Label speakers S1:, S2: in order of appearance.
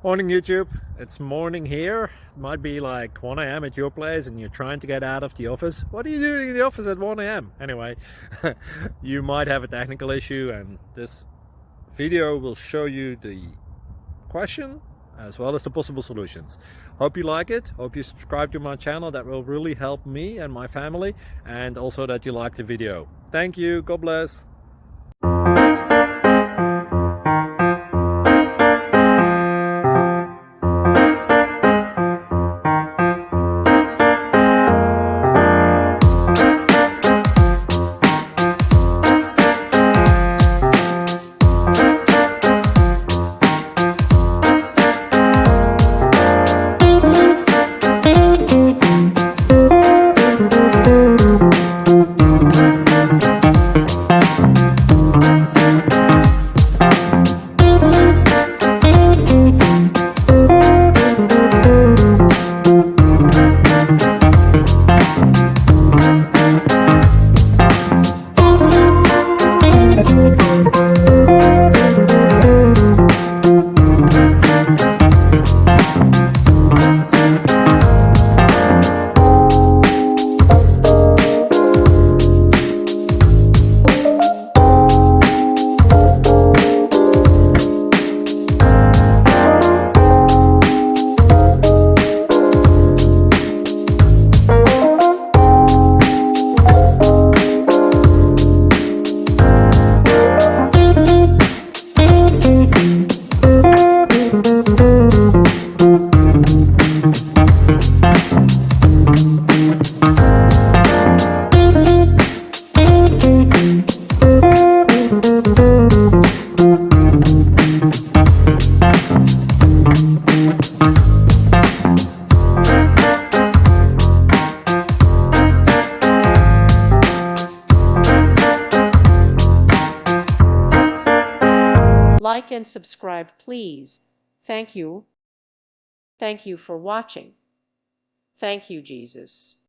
S1: Morning YouTube, it's morning here. It might be like 1 a.m. at your place and you're trying to get out of the office. What are you doing in the office at 1 a.m.? Anyway, you might have a technical issue and this video will show you the question as well as the possible solutions. Hope you like it, hope you subscribe to my channel. That will really help me and my family, and also that you like the video. Thank you, God bless.
S2: Like and subscribe, please. Thank you. Thank you for watching. Thank you, Jesus.